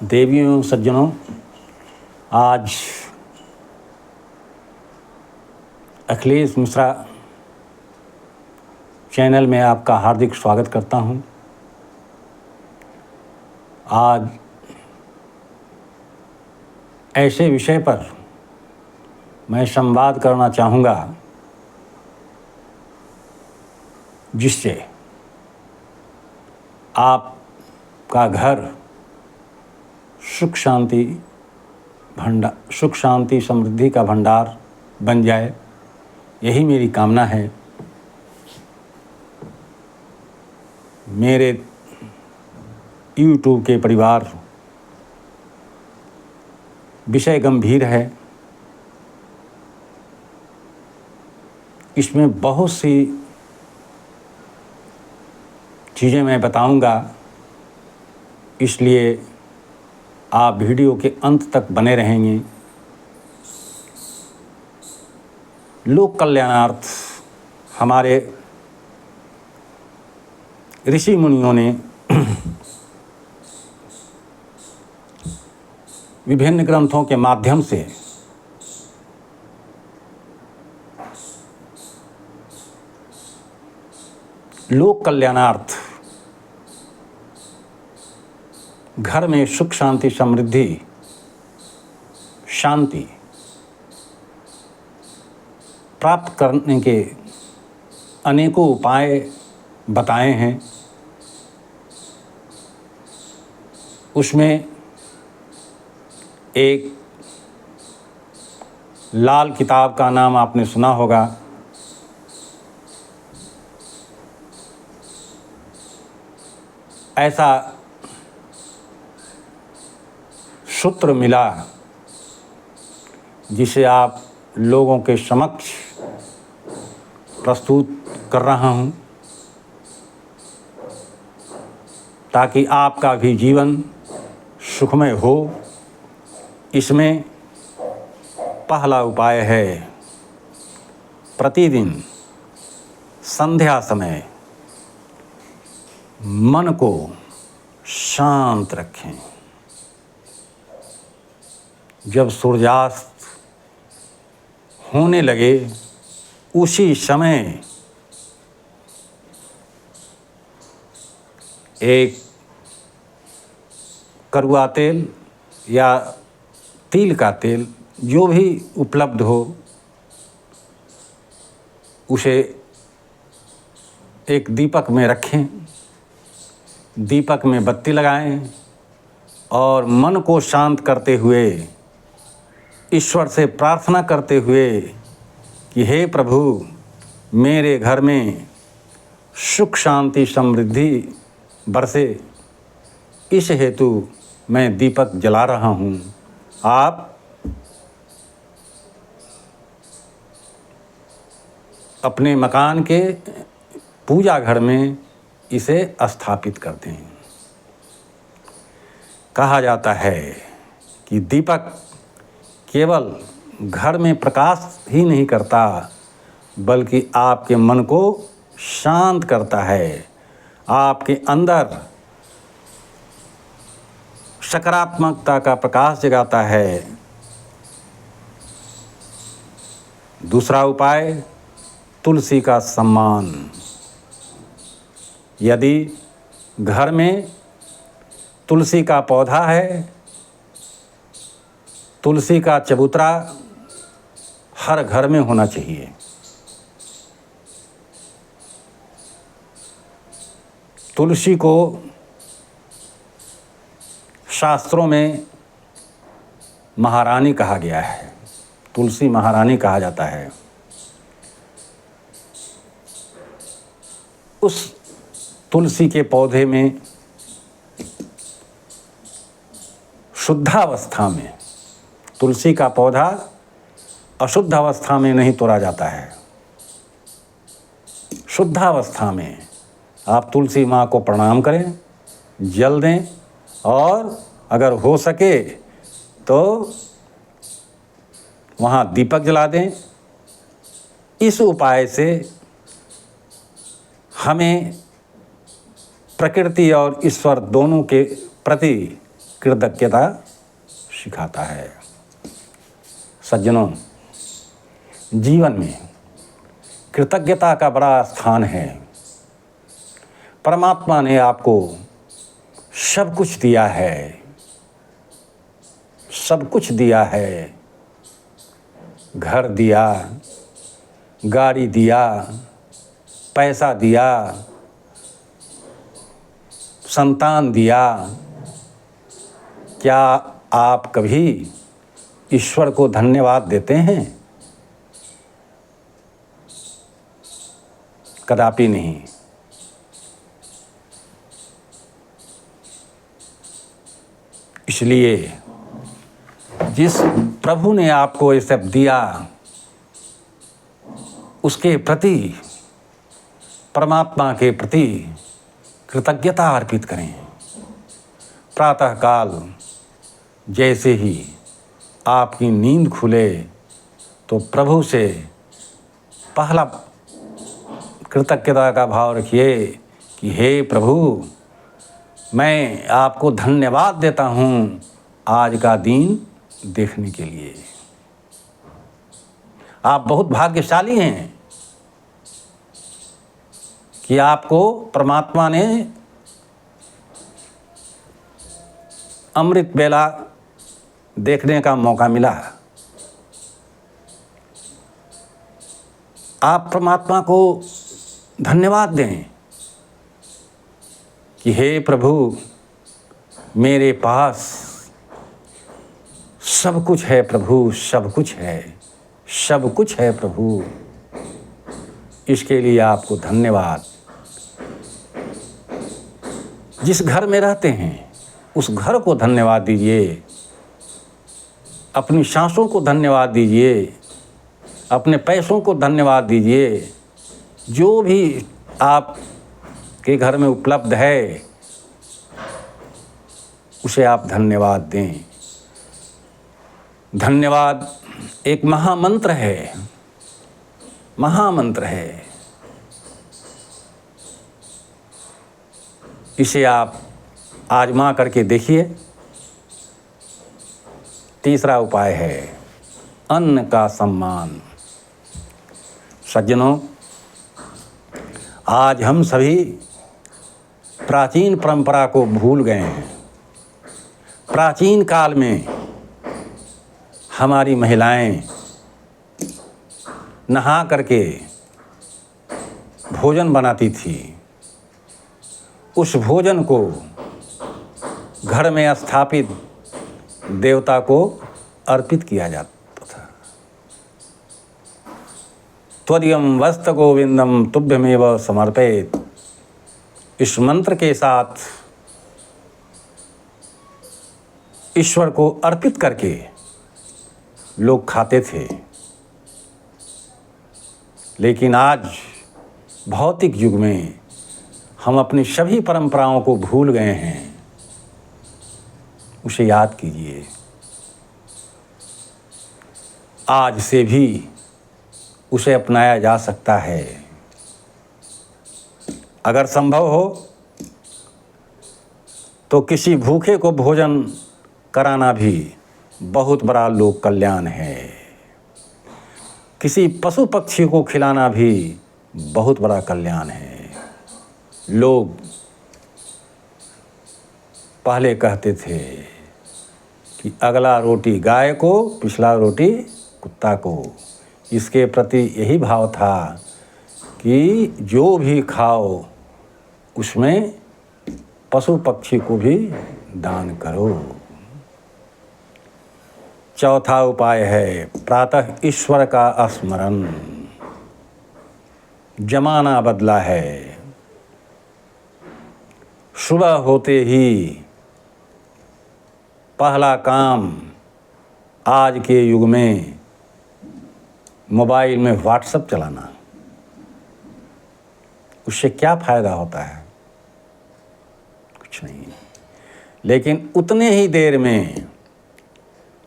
देवियों सज्जनों, आज अखिलेश मिश्रा चैनल में आपका हार्दिक स्वागत करता हूं। आज ऐसे विषय पर मैं संवाद करना चाहूँगा जिससे आपका घर सुख शांति समृद्धि का भंडार बन जाए, यही मेरी कामना है। मेरे यूट्यूब के परिवार, विषय गंभीर है। इसमें बहुत सी चीज़ें मैं बताऊंगा, इसलिए आप वीडियो के अंत तक बने रहेंगे। लोक कल्याणार्थ हमारे ऋषि मुनियों ने विभिन्न ग्रंथों के माध्यम से लोक कल्याणार्थ घर में सुख शांति समृद्धि शांति प्राप्त करने के अनेकों उपाय बताए हैं। उसमें एक लाल किताब का नाम आपने सुना होगा। ऐसा सूत्र मिला जिसे आप लोगों के समक्ष प्रस्तुत कर रहा हूं, ताकि आपका भी जीवन सुखमय हो। इसमें पहला उपाय है, प्रतिदिन संध्या समय मन को शांत रखें। जब सूर्यास्त होने लगे उसी समय एक कड़वा तेल या तिल का तेल जो भी उपलब्ध हो, उसे एक दीपक में रखें। दीपक में बत्ती लगाएं और मन को शांत करते हुए ईश्वर से प्रार्थना करते हुए कि हे प्रभु, मेरे घर में सुख शांति समृद्धि बरसे, इस हेतु मैं दीपक जला रहा हूँ। आप अपने मकान के पूजा घर में इसे स्थापित करते हैं। कहा जाता है कि दीपक केवल घर में प्रकाश ही नहीं करता, बल्कि आपके मन को शांत करता है, आपके अंदर सकारात्मकता का प्रकाश जगाता है। दूसरा उपाय, तुलसी का सम्मान। यदि घर में तुलसी का पौधा है, तुलसी का चबूतरा हर घर में होना चाहिए। तुलसी को शास्त्रों में महारानी कहा गया है। तुलसी महारानी कहा जाता है। उस तुलसी के पौधे में शुद्धावस्था में, तुलसी का पौधा अशुद्ध अवस्था में नहीं तोड़ा जाता है। शुद्धावस्था में आप तुलसी माँ को प्रणाम करें, जल दें और अगर हो सके तो वहाँ दीपक जला दें। इस उपाय से हमें प्रकृति और ईश्वर दोनों के प्रति कृतज्ञता सिखाता है। सज्जनों, जीवन में कृतज्ञता का बड़ा स्थान है। परमात्मा ने आपको सब कुछ दिया है, सब कुछ दिया है। घर दिया, गाड़ी दिया, पैसा दिया, संतान दिया। क्या आप कभी ईश्वर को धन्यवाद देते हैं? कदापि नहीं। इसलिए जिस प्रभु ने आपको ये सब दिया, उसके प्रति, परमात्मा के प्रति कृतज्ञता अर्पित करें। प्रातःकाल जैसे ही आपकी नींद खुले तो प्रभु से पहला कृतज्ञता का भाव रखिए कि हे प्रभु, मैं आपको धन्यवाद देता हूँ आज का दिन देखने के लिए। आप बहुत भाग्यशाली हैं कि आपको परमात्मा ने अमृत बेला देखने का मौका मिला। आप परमात्मा को धन्यवाद दें कि हे प्रभु, मेरे पास सब कुछ है प्रभु, सब कुछ है, सब कुछ है प्रभु। इसके लिए आपको धन्यवाद। जिस घर में रहते हैं उस घर को धन्यवाद दीजिए, अपनी सांसों को धन्यवाद दीजिए, अपने पैसों को धन्यवाद दीजिए। जो भी आप के घर में उपलब्ध है उसे आप धन्यवाद दें। धन्यवाद एक महामंत्र है, महामंत्र है। इसे आप आजमा करके देखिए। तीसरा उपाय है अन्न का सम्मान। सज्जनों, आज हम सभी प्राचीन परंपरा को भूल गए हैं। प्राचीन काल में हमारी महिलाएं नहा करके भोजन बनाती थी। उस भोजन को घर में स्थापित देवता को अर्पित किया जाता था। त्वदीयं वस्त गोविंदम तुभ्यमेव समर्पयेत्। इस मंत्र के साथ ईश्वर को अर्पित करके लोग खाते थे। लेकिन आज भौतिक युग में हम अपनी सभी परंपराओं को भूल गए हैं। उसे याद कीजिए। आज से भी उसे अपनाया जा सकता है। अगर संभव हो तो किसी भूखे को भोजन कराना भी बहुत बड़ा लोक कल्याण है। किसी पशु पक्षी को खिलाना भी बहुत बड़ा कल्याण है। लोग पहले कहते थे कि अगला रोटी गाय को, पिछला रोटी कुत्ता को। इसके प्रति यही भाव था कि जो भी खाओ उसमें पशु पक्षी को भी दान करो। चौथा उपाय है प्रातः ईश्वर का स्मरण। जमाना बदला है। सुबह होते ही पहला काम आज के युग में मोबाइल में व्हाट्सएप चलाना। उससे क्या फ़ायदा होता है? कुछ नहीं। लेकिन उतने ही देर में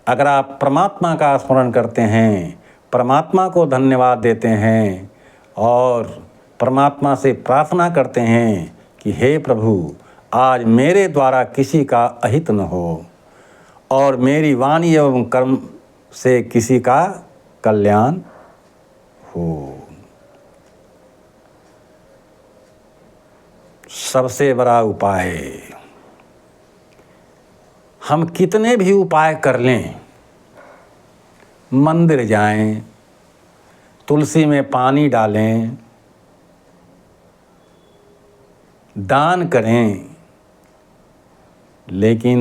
अगर आप परमात्मा का स्मरण करते हैं, परमात्मा को धन्यवाद देते हैं और परमात्मा से प्रार्थना करते हैं कि हे प्रभु, आज मेरे द्वारा किसी का अहित न हो और मेरी वाणी एवं कर्म से किसी का कल्याण हो। सबसे बड़ा उपाय, हम कितने भी उपाय कर लें, मंदिर जाएं, तुलसी में पानी डालें, दान करें, लेकिन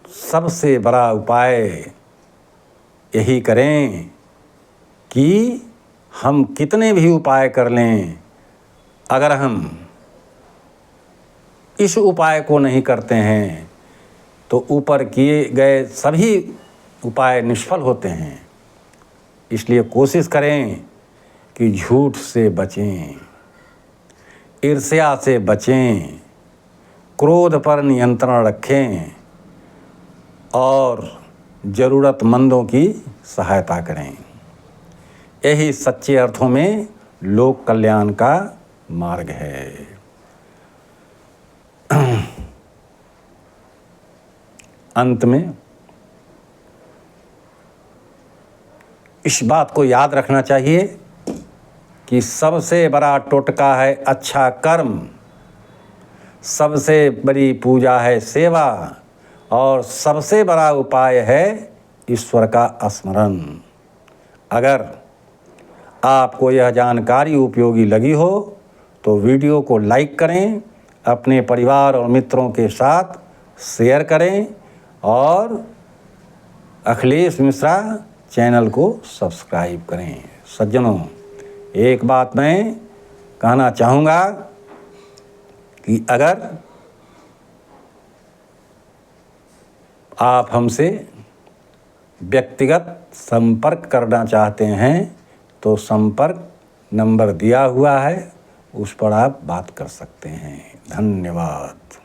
सबसे बड़ा उपाय यही करें कि हम कितने भी उपाय कर लें, अगर हम इस उपाय को नहीं करते हैं तो ऊपर किए गए सभी उपाय निष्फल होते हैं। इसलिए कोशिश करें कि झूठ से बचें, ईर्ष्या से बचें, क्रोध पर नियंत्रण रखें और ज़रूरतमंदों की सहायता करें। यही सच्चे अर्थों में लोक कल्याण का मार्ग है। अंत में इस बात को याद रखना चाहिए कि सबसे बड़ा टोटका है अच्छा कर्म, सबसे बड़ी पूजा है सेवा और सबसे बड़ा उपाय है ईश्वर का स्मरण। अगर आपको यह जानकारी उपयोगी लगी हो तो वीडियो को लाइक करें, अपने परिवार और मित्रों के साथ शेयर करें और अखिलेश मिश्रा चैनल को सब्सक्राइब करें। सज्जनों, एक बात मैं कहना चाहूँगा कि अगर आप हमसे व्यक्तिगत संपर्क करना चाहते हैं तो संपर्क नंबर दिया हुआ है, उस पर आप बात कर सकते हैं। धन्यवाद।